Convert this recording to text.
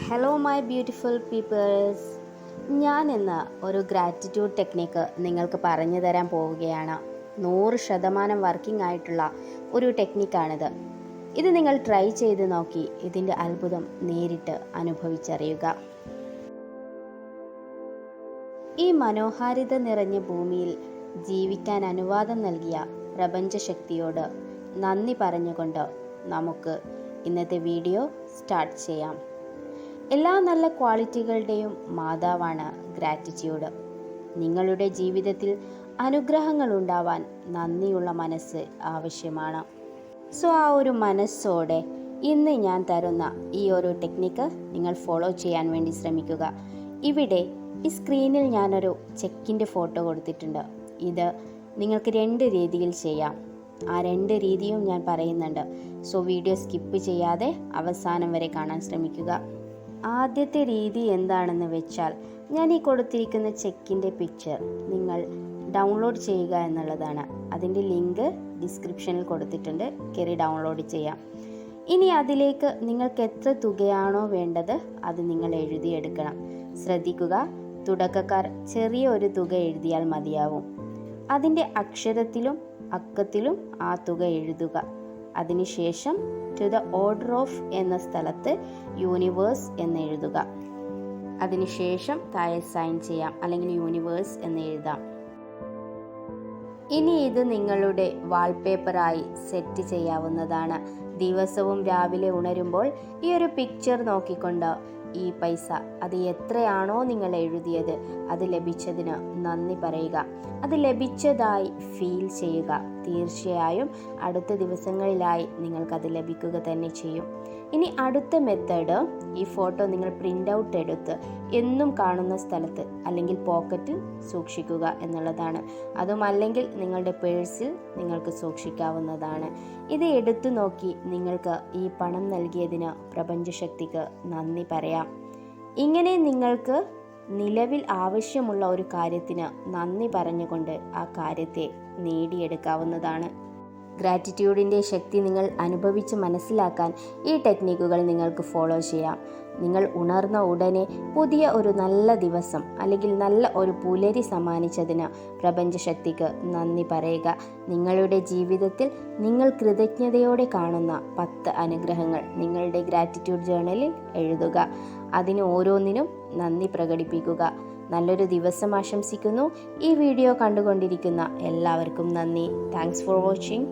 Hello my beautiful people's. ഞാൻ ഇന്ന് ഒരു ഗ്രാറ്റിറ്റ്യൂഡ് ടെക്നിക്ക് നിങ്ങൾക്ക് പറഞ്ഞു തരാൻ പോവുകയാണ്. 100% വർക്കിംഗ് ആയിട്ടുള്ള ഒരു ടെക്നിക്കാണിത്. ഇത് നിങ്ങൾ ട്രൈ ചെയ്ത് നോക്കി ഇതിൻ്റെ അത്ഭുതം നേരിട്ട് അനുഭവിച്ചറിയുക. ഈ മനോഹാരിത നിറഞ്ഞ ഭൂമിയിൽ ജീവിക്കാൻ അനുവാദം നൽകിയ പ്രപഞ്ചശക്തിയോട് നന്ദി പറഞ്ഞുകൊണ്ട് നമുക്ക് ഇന്നത്തെ വീഡിയോ സ്റ്റാർട്ട് ചെയ്യാം. എല്ലാ നല്ല ക്വാളിറ്റികളുടെയും മാതാവാണ് ഗ്രാറ്റിറ്റ്യൂഡ്. നിങ്ങളുടെ ജീവിതത്തിൽ അനുഗ്രഹങ്ങൾ ഉണ്ടാവാൻ നന്ദിയുള്ള മനസ്സ് ആവശ്യമാണ്. സോ ആ ഒരു മനസ്സോടെ ഇന്ന് ഞാൻ തരുന്ന ഈ ഒരു ടെക്നിക്ക് നിങ്ങൾ ഫോളോ ചെയ്യാൻ വേണ്ടി ശ്രമിക്കുക. ഇവിടെ ഈ സ്ക്രീനിൽ ഞാനൊരു ചെക്കിൻ്റെ ഫോട്ടോ കൊടുത്തിട്ടുണ്ട്. ഇത് നിങ്ങൾക്ക് 2 രീതിയിൽ ചെയ്യാം. ആ 2 രീതിയും ഞാൻ പറയുന്നുണ്ട്. സോ വീഡിയോ സ്കിപ്പ് ചെയ്യാതെ അവസാനം വരെ കാണാൻ ശ്രമിക്കുക. ആദ്യത്തെ രീതി എന്താണെന്ന് വെച്ചാൽ, ഞാൻ ഈ കൊടുത്തിരിക്കുന്ന ചെക്കിൻ്റെ പിക്ചർ നിങ്ങൾ ഡൗൺലോഡ് ചെയ്യുക എന്നുള്ളതാണ്. അതിൻ്റെ ലിങ്ക് ഡിസ്ക്രിപ്ഷനിൽ കൊടുത്തിട്ടുണ്ട്, കയറി ഡൗൺലോഡ് ചെയ്യാം. ഇനി അതിലേക്ക് നിങ്ങൾക്ക് എത്ര തുകയാണോ വേണ്ടത് അത് നിങ്ങൾ എഴുതിയെടുക്കണം. ശ്രദ്ധിക്കുക, തുടക്കക്കാർ ചെറിയ ഒരു തുക എഴുതിയാൽ മതിയാവും. അതിൻ്റെ അക്ഷരത്തിലും അക്കത്തിലും ആ തുക എഴുതുക. അതിനുശേഷം ടു ദ ഓർഡർ ഓഫ് എന്ന സ്ഥലത്ത് യൂണിവേഴ്സ് എന്ന് എഴുതുക. അതിനുശേഷം താഴെ സൈൻ ചെയ്യാം, അല്ലെങ്കിൽ യൂണിവേഴ്സ് എന്ന് എഴുതാം. ഇനി ഇത് നിങ്ങളുടെ വാൾപേപ്പറായി സെറ്റ് ചെയ്യാവുന്നതാണ്. ദിവസവും രാവിലെ ഉണരുമ്പോൾ ഈ ഒരു പിക്ചർ നോക്കിക്കൊണ്ട് ഈ പൈസ, അത് എത്രയാണോ നിങ്ങൾ എഴുതിയത് അത് ലഭിച്ചതിന് നന്ദി പറയുക. അത് ലഭിച്ചതായി ഫീൽ ചെയ്യുക. തീർച്ചയായും അടുത്ത ദിവസങ്ങളിലായി നിങ്ങൾക്കത് ലഭിക്കുക തന്നെ ചെയ്യും. ഇനി അടുത്ത മെത്തേഡ്, ഈ ഫോട്ടോ നിങ്ങൾ പ്രിൻ്റ് ഔട്ട് എടുത്ത് എന്നും കാണുന്ന സ്ഥലത്ത് അല്ലെങ്കിൽ പോക്കറ്റിൽ സൂക്ഷിക്കുക എന്നുള്ളതാണ്. അതുമല്ലെങ്കിൽ നിങ്ങളുടെ പേഴ്സിൽ നിങ്ങൾക്ക് സൂക്ഷിക്കാവുന്നതാണ്. ഇത് എടുത്തു നോക്കി നിങ്ങൾക്ക് ഈ പണം നൽകിയതിന് പ്രപഞ്ചശക്തിക്ക് നന്ദി പറയാം. ഇങ്ങനെ നിങ്ങൾക്ക് നിലവിൽ ആവശ്യമുള്ള ഒരു കാര്യത്തിന് നന്ദി പറഞ്ഞുകൊണ്ട് ആ കാര്യത്തെ നേടിയെടുക്കാവുന്നതാണ്. ഗ്രാറ്റിറ്റ്യൂഡിൻ്റെ ശക്തി നിങ്ങൾ അനുഭവിച്ച് മനസ്സിലാക്കാൻ ഈ ടെക്നിക്കുകൾ നിങ്ങൾക്ക് ഫോളോ ചെയ്യാം. നിങ്ങൾ ഉണർന്ന ഉടനെ പുതിയ ഒരു നല്ല ദിവസം അല്ലെങ്കിൽ നല്ല ഒരു പുലരി സമ്മാനിച്ചതിന് പ്രപഞ്ചശക്തിക്ക് നന്ദി പറയുക. നിങ്ങളുടെ ജീവിതത്തിൽ നിങ്ങൾ കൃതജ്ഞതയോടെ കാണുന്ന 10 അനുഗ്രഹങ്ങൾ നിങ്ങളുടെ ഗ്രാറ്റിറ്റ്യൂഡ് ജേർണലിൽ എഴുതുക. അതിന് ഓരോന്നിനും നന്ദി പ്രകടിപ്പിക്കുക. നല്ലൊരു ദിവസം ആശംസിക്കുന്നു. ഈ വീഡിയോ കണ്ടുകൊണ്ടിരിക്കുന്ന എല്ലാവർക്കും നന്ദി. Thanks for watching.